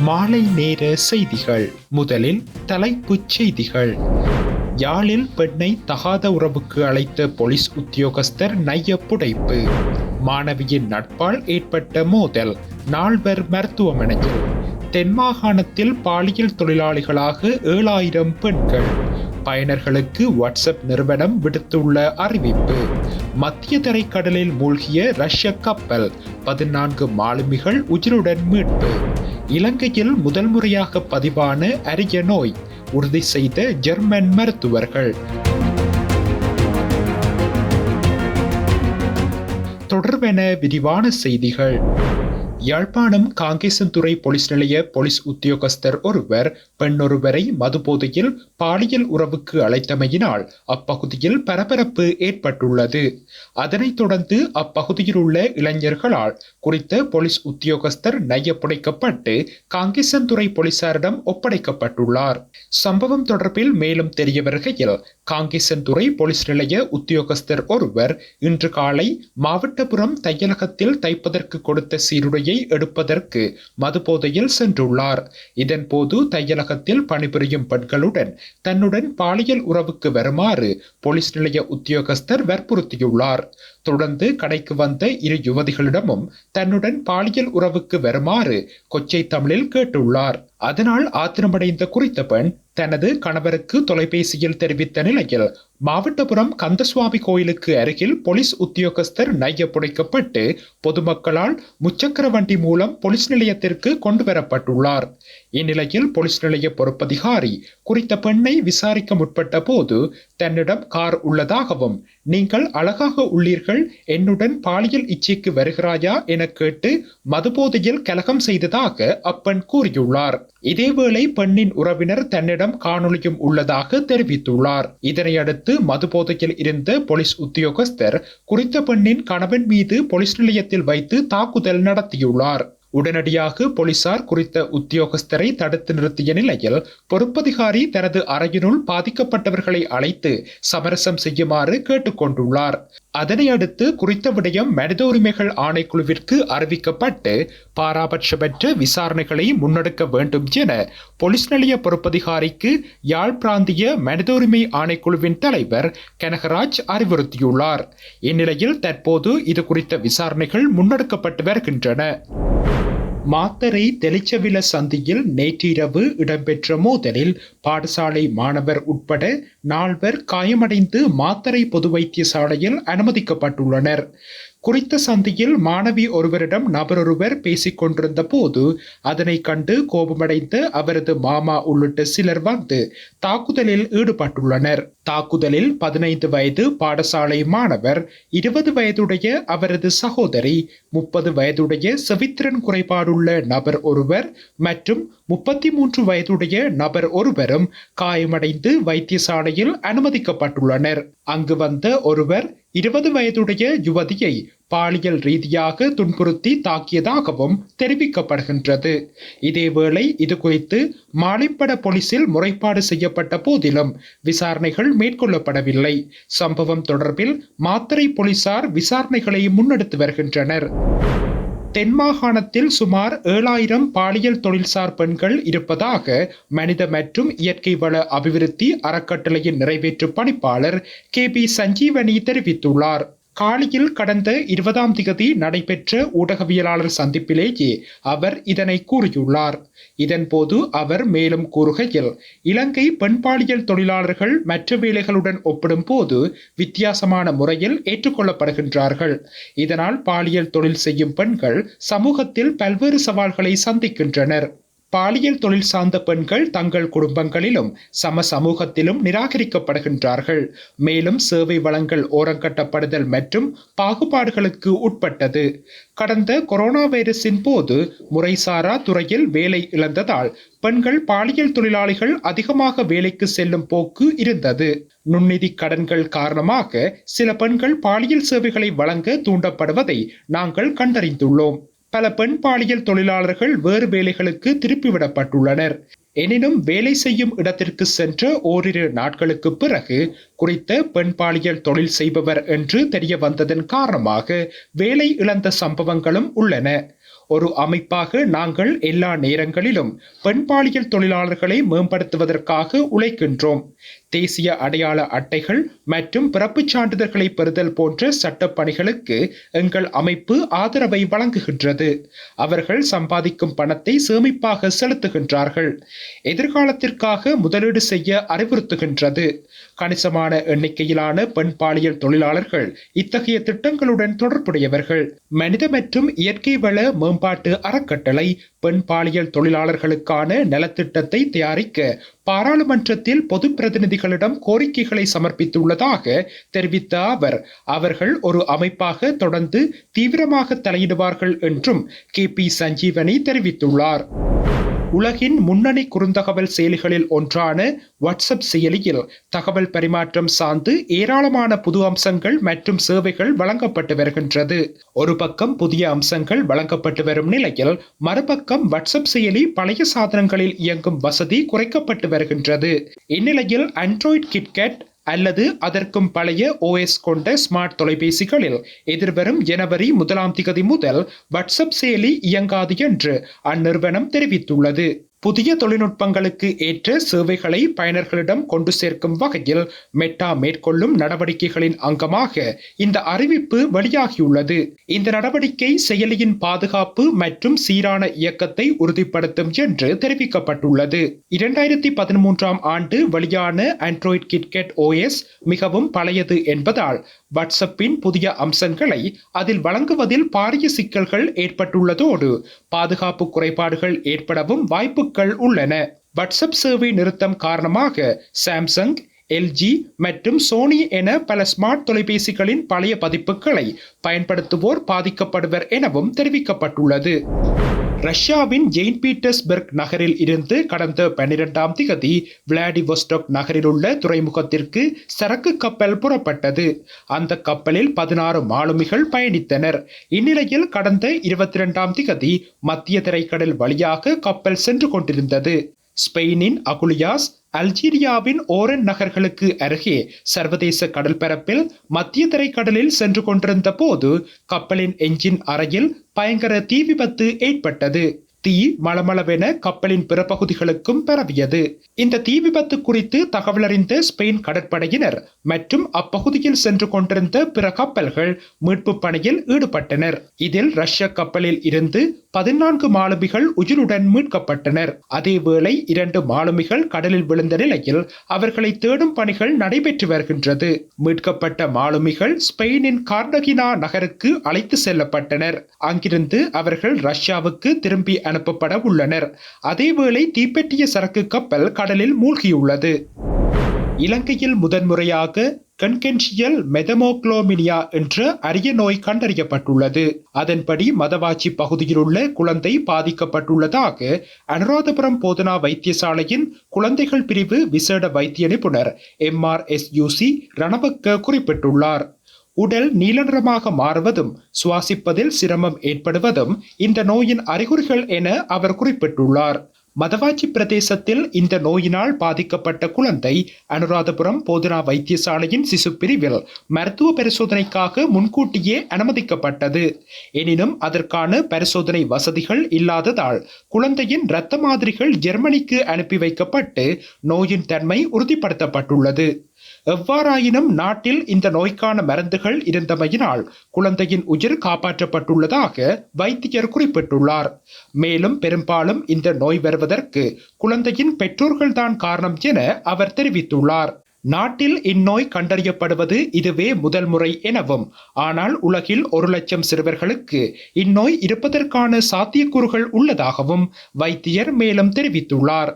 மாலை நேர செய்திகள். முதலில் தலைப்புச் செய்திகள். யாழில் பெண்ணை தகாத உறவுக்கு அழைத்த போலீஸ் உத்தியோகஸ்தர் நைய புடைப்பு. மாணவியின் நட்பால் ஏற்பட்ட மோதல், 4 மருத்துவமனையில். தென் மாகாணத்தில் பாலியல் தொழிலாளிகளாக 7000 பெண்கள். பயனர்களுக்கு வாட்ஸ்அப் நிறுவனம் விடுத்துள்ள அறிவிப்பு. மத்திய தரைக்கடலில் மூழ்கிய ரஷ்ய கப்பல், 14 மாலுமிகள் உயிருடன் மீட்பு. இலங்கையில் முதல் முறையாக பதிவான அரிய நோய் உறுதி செய்த ஜெர்மன் மருத்துவர்கள். தொடர்பென விரிவான செய்திகள். யாழ்ப்பாணம் காங்கேசன்துறை போலீஸ் நிலைய போலீஸ் உத்தியோகஸ்தர் ஒருவர் பெண்ணொருவரை மதுபோதையில் பாலியல் உறவுக்கு அழைத்தமையினால் அப்பகுதியில் பரபரப்பு ஏற்பட்டுள்ளது. அதனைத் தொடர்ந்து அப்பகுதியில் உள்ள இளைஞர்களால் குறித்த போலீஸ் உத்தியோகஸ்தர் நையப்புடைக்கப்பட்டு காங்கேசன்துறை போலீசாரிடம் ஒப்படைக்கப்பட்டுள்ளார். சம்பவம் தொடர்பில் மேலும் தெரிய வருகையில், காங்கேசன்துறை போலீஸ் நிலைய உத்தியோகஸ்தர் ஒருவர் இன்று காலை மாவட்டபுரம் தையலகத்தில் தைப்பதற்கு கொடுத்த சீருடையை எடுப்பதற்கு மதுபோதையில் சென்றுள்ளார். இதன் போது தையலகத்தில் பணிபுரியும் பெண்களுடன் தன்னுடன் பாலியல் உறவுக்கு வருமாறு போலீஸ் நிலைய உத்தியோகஸ்தர் வற்புறுத்தியுள்ளார். தொடர்ந்து கடைக்கு வந்த 2 யுவதிகளிடமும் தன்னுடன் பாலியல் உறவுக்கு வருமாறு கொச்சை தமிழில் கேட்டுள்ளார். அதனால் ஆத்திரமடைந்த குறித்த பெண் தனது கணவருக்கு தொலைபேசியில் தெரிவித்த நிலையில் மாவட்டபுரம் கந்தசுவாமி கோயிலுக்கு அருகில் போலீஸ் உத்தியோகஸ்தர் நையப்புடைக்கப்பட்டு பொதுமக்களால் முச்சக்கர வண்டி மூலம் போலீஸ் நிலையத்திற்கு கொண்டு வரப்பட்டுள்ளார். இந்நிலையில் போலீஸ் நிலைய பொறுப்பதிகாரி குறித்த பெண்ணை விசாரிக்க முற்பட்ட போது தன்னிடம் கார் உள்ளதாகவும், நீங்கள் அழகாக உள்ளீர்கள், என்னுடன் பாலியல் இச்சைக்கு வருகிறாயா என கேட்டு மதுபோதையில் கலகம் செய்ததாக அப்பெண் கூறியுள்ளார். இதேவேளை பெண்ணின் உறவினர் தன்னிடம் காணொலியும் உள்ளதாக தெரிவித்துள்ளார். இதனையடுத்து மதுபோதையில் இருந்த போலீஸ் உத்தியோகஸ்தர் குறித்த பெண்ணின் கணவன் மீது போலீஸ் நிலையத்தில் வைத்து தாக்குதல் நடத்தியுள்ளார். உடனடியாக போலீசார் குறித்த உத்தியோகஸ்தரை தடுத்து நிறுத்திய நிலையில் பொறுப்பதிகாரி தனது அறையினுள் பாதிக்கப்பட்டவர்களை அழைத்து சமரசம் செய்யுமாறு கேட்டுக்கொண்டுள்ளார். அதனையடுத்து குறித்த விடயம் மனித உரிமைகள் ஆணைக்குழுவிற்கு அறிவிக்கப்பட்டு பாராபட்சமற்ற விசாரணைகளை முன்னெடுக்க வேண்டும் என போலீஸ் நிலைய பொறுப்பதிகாரிக்கு யாழ் பிராந்திய மனித உரிமை ஆணைக்குழுவின் தலைவர் கனகராஜ் அறிவுறுத்தியுள்ளார். இந்நிலையில் தற்போது இது குறித்த விசாரணைகள் முன்னெடுக்கப்பட்டு வருகின்றன. மாத்தறை தெளிச்சவில சந்தியில் நேற்றிரவு இடம்பெற்ற மோதலில் பாடசாலை மாணவர் உட்பட 4 காயமடைந்து மாத்தறை பொது வைத்தியசாலையில் அனுமதிக்கப்பட்டுள்ளனர். குறித்த சந்தியில் மாணவி ஒருவரிடம் நபரொருவர் பேசிக் கொண்டிருந்த போது அதனை கண்டு கோபமடைந்த அவரது மாமா உள்ளிட்ட சிலர் வந்து தாக்குதலில் ஈடுபட்டுள்ளனர். தாக்குதலில் 15 வயது பாடசாலை மாணவர், 20 வயதுடைய அவரது சகோதரி, 30 வயதுடைய செவித்திறன் குறைபாடுள்ள நபர் ஒருவர் மற்றும் 33 வயதுடைய நபர் ஒருவரும் காயமடைந்து வைத்தியசாலையில் அனுமதிக்கப்பட்டுள்ளனர். அங்கு வந்த ஒருவர் 20 வயதுடைய யுவதியை பாலியல் ரீதியாக துன்புறுத்தி தாக்கியதாகவும் தெரிவிக்கப்படுகின்றது. இதேவேளை இது குறித்து மாலைப்பட போலீசில் முறைப்பாடு செய்யப்பட்ட போதிலும் விசாரணைகள் மேற்கொள்ளப்படவில்லை. சம்பவம் தொடர்பில் மாத்தறை போலீசார் விசாரணைகளை முன்னெடுத்து வருகின்றனர். தென் மாகாணத்தில் சுமார் 7000 பாலியல் தொழில்சார் பெண்கள் இருப்பதாக மனித மற்றும் இயற்கை வள அபிவிருத்தி அறக்கட்டளையின் நிறைவேற்று பணிப்பாளர் KB சஞ்சீவனி தெரிவித்துள்ளார். காலியில் கடந்த 20ஆம் திகதி நடைபெற்ற ஊடகவியலாளர் சந்திப்பிலேயே அவர் இதனை கூறியுள்ளார். இதன்போது அவர் மேலும் கூறுகையில், இலங்கை பெண் பாலியல் தொழிலாளர்கள் மற்ற வேலைகளுடன் ஒப்பிடும் போது வித்தியாசமான முறையில் ஏற்றுக்கொள்ளப்படுகின்றார்கள். இதனால் பாலியல் தொழில் செய்யும் பெண்கள் சமூகத்தில் பல்வேறு சவால்களை சந்திக்கின்றனர். பாலியல் தொழில் சார்ந்த பெண்கள் தங்கள் குடும்பங்களிலும் சமூகத்திலும் நிராகரிக்கப்படுகின்றார்கள். மேலும் சேவை வளங்கள் ஓரங்கட்டப்படுதல் மற்றும் பாகுபாடுகளுக்கு உட்பட்டது. கடந்த கொரோனா வைரஸின் போது முறைசாரா துறையில் வேலை இழந்ததால் பெண்கள் பாலியல் தொழிலாளிகள் அதிகமாக வேலைக்கு செல்லும் போக்கு இருந்தது. நுண்ணிதி கடன்கள் காரணமாக சில பெண்கள் பாலியல் சேவைகளை வழங்க தூண்டப்படுவதை நாங்கள் கண்டறிந்துள்ளோம். பல பெண் பாலியல் தொழிலாளர்கள் வேறு வேலைகளுக்கு திருப்பிவிடப்பட்டுள்ளனர். எனினும் வேலை செய்யும் இடத்திற்கு சென்ற ஓரிரு நாட்களுக்கு பிறகு குறித்த பெண் பாலியல் தொழில் செய்பவர் என்று தெரிய வந்ததன் காரணமாக வேலை இழந்த சம்பவங்களும் உள்ளன. ஒரு அமைப்பாக நாங்கள் எல்லா நேரங்களிலும் பெண் பாலியல் தொழிலாளர்களை மேம்படுத்துவதற்காக உழைக்கின்றோம். தேசிய அடையாள அட்டைகள் மற்றும் பிறப்புச் சான்றிதழ்களை பெறுதல் போன்ற சட்டப் பணிகளுக்கு எங்கள் அமைப்பு ஆதரவை வழங்குகின்றது. அவர்கள் சம்பாதிக்கும் பணத்தை சேமிப்பாக செலுத்துகின்றார்கள். எதிர்காலத்திற்காக முதலீடு செய்ய அறிவுறுத்துகின்றது. கணிசமான எண்ணிக்கையிலான பெண் பாலியல் தொழிலாளர்கள் இத்தகைய திட்டங்களுடன் தொடர்புடையவர்கள். மனித மற்றும் இயற்கை வள மேம்பாட்டு அறக்கட்டளை பெண் பாலியல் தொழிலாளர்களுக்கான நலத்திட்டத்தை தயாரிக்க பாராளுமன்றத்தில் பொது பிரதிநிதிகளிடம் கோரிக்கைகளை சமர்ப்பித்துள்ளதாக தெரிவித்த அவர்கள் ஒரு அமைப்பாக தொடர்ந்து தீவிரமாக தலையிடுவார்கள் என்றும் KP சஞ்சீவனி தெரிவித்துள்ளார். உலகின் முன்னணி குறுந்தகவல் செயலிகளில் ஒன்றான வாட்ஸ்அப் செயலியில் தகவல் பரிமாற்றம் சார்ந்து ஏராளமான புது அம்சங்கள் மற்றும் சேவைகள் வழங்கப்பட்டு வருகின்றது. ஒரு பக்கம் புதிய அம்சங்கள் வழங்கப்பட்டு வரும் நிலையில் மறுபக்கம் வாட்ஸ்அப் செயலி பழைய சாதனங்களில் இயங்கும் வசதி குறைக்கப்பட்டு வருகின்றது. இந்நிலையில் ஆண்ட்ராய்டு கிட்கேட் அல்லது அதற்கும் பழைய OS கொண்ட ஸ்மார்ட் தொலைபேசிகளில் எதிர்வரும் ஜனவரி 1 முதல் வாட்ஸ்அப் செயலி இயங்காது என்று அந்நிறுவனம் தெரிவித்துள்ளது. புதிய தொழில்நுட்பங்களுக்கு ஏற்ற சேவைகளை பயனர்களிடம் கொண்டு சேர்க்கும் வகையில் மெட்டா மேற்கொள்ளும் நடவடிக்கைகளின் அங்கமாக இந்த அறிவிப்பு வெளியாகியுள்ளது. இந்த நடவடிக்கை செயலியின் பாதுகாப்பு மற்றும் சீரான இயக்கத்தை உறுதிப்படுத்தும் என்று தெரிவிக்கப்பட்டுள்ளது. 2013ஆம் ஆண்டு வெளியான ஆண்ட்ராய்டு கிட்கேட் OS மிகவும் பழையது என்பதால் வாட்ஸ்அப்பின் புதிய அம்சங்களை அதில் வழங்குவதில் பாரிய சிக்கல்கள் ஏற்பட்டுள்ளதோடு பாதுகாப்பு குறைபாடுகள் ஏற்படவும் வாய்ப்புகள் உள்ளன. வாட்ஸ்அப் சேவை நிறுத்தம் காரணமாக சாம்சங், LG மற்றும் சோனி என பல ஸ்மார்ட் தொலைபேசிகளின் பழைய பதிப்புகளை பயன்படுத்துவோர் பாதிக்கப்படுவர் எனவும் தெரிவிக்கப்பட்டுள்ளது. ரஷ்யாவின் செயின்ட் பீட்டர்ஸ்பர்க் நகரில் இருந்து கடந்த 12ஆம் தேதி விளாடிவோஸ்டாக் நகரில் உள்ள துறைமுகத்திற்கு சரக்கு கப்பல் புறப்பட்டது. அந்த கப்பலில் 16 மாலுமிகள் பயணித்தனர். இந்நிலையில் கடந்த 22ஆம் தேதி மத்திய தரைக்கடல் வழியாக கப்பல் சென்று கொண்டிருந்தது. ஸ்பெயினின் அகுலியாஸ், அல்ஜீரியாவின் ஓரன் நகர்களுக்கு அருகே சர்வதேச கடற்பரப்பில் மத்திய தரைக்கடலில் சென்று கொண்டிருந்த போது கப்பலின் என்ஜின் அறையில் பயங்கர தீ விபத்து ஏற்பட்டது. தீ மளமளவென கப்பலின் பிற பகுதிகளுக்கும் பரவியது. இந்த தீ விபத்து குறித்து தகவல் அறிந்த ஸ்பெயின் கடற்படையினர் மற்றும் அப்பகுதியில் சென்று கொண்டிருந்த பிற கப்பல்கள் மீட்பு பணியில் ஈடுபட்டனர். இதில் ரஷ்ய கப்பலில் இருந்து 14 மாலுமிகள் உயிருடன் மீட்கப்பட்டனர். அதேவேளை 2 மாலுமிகள் கடலில் விழுந்த நிலையில் அவர்களை தேடும் பணிகள் நடைபெற்று வருகின்றது. மீட்கப்பட்ட மாலுமிகள் ஸ்பெயினின் கார்டகினா நகருக்கு அழைத்து செல்லப்பட்டனர். அங்கிருந்து அவர்கள் ரஷ்யாவுக்கு திரும்பி அனுப்பப்பட உள்ளனர். அதேவேளை தீப்பெட்டிய சரக்கு கப்பல் கடலில் மூழ்கியுள்ளது. இலங்கையில் முதன்முறையாக கன்கென்ஷியல் மெதமோக்ளோமினியா என்ற அரிய நோய் கண்டறியப்பட்டுள்ளது. அதன்படி மதவாச்சி பகுதியில் உள்ள குழந்தை பாதிக்கப்பட்டுள்ளதாக அனுராதபுரம் போதனா வைத்தியசாலையின் குழந்தைகள் பிரிவு விசேட வைத்திய நிபுணர் MRSUC ரணவக்க குறிப்பிட்டுள்ளார். உடல் நீல நிறமாக மாறுவதும் சுவாசிப்பதில் சிரமம் ஏற்படுவதும் இந்த நோயின் அறிகுறிகள் என அவர் குறிப்பிட்டுள்ளார். மதவாச்சி பிரதேசத்தில் இந்த நோயினால் பாதிக்கப்பட்ட குழந்தை அனுராதபுரம் போதனா வைத்தியசாலையின் சிசு பிரிவில் மருத்துவ பரிசோதனைக்காக முன்கூட்டியே அனுமதிக்கப்பட்டது. எனினும் அதற்கான பரிசோதனை வசதிகள் இல்லாததால் குழந்தையின் இரத்த மாதிரிகள் ஜெர்மனிக்கு அனுப்பி வைக்கப்பட்டு நோயின் தன்மை உறுதிப்படுத்தப்பட்டுள்ளது. எவ்வாறாயினும் நாட்டில் இந்த நோய்க்கான மருந்துகள் இருந்தமையினால் குழந்தையின் உயிர் காப்பாற்றப்பட்டுள்ளதாக வைத்தியர் குறிப்பிட்டுள்ளார். மேலும் பெரும்பாலும் இந்த நோய் வருவதற்கு குழந்தையின் பெற்றோர்கள்தான் காரணம் என அவர் தெரிவித்துள்ளார். நாட்டில் இந்நோய் கண்டறியப்படுவது இதுவே முதல் முறை எனவும், ஆனால் உலகில் 1 லட்சம் சிறுவர்களுக்கு இந்நோய் இருப்பதற்கான சாத்தியக்கூறுகள் உள்ளதாகவும் வைத்தியர் மேலும் தெரிவித்துள்ளார்.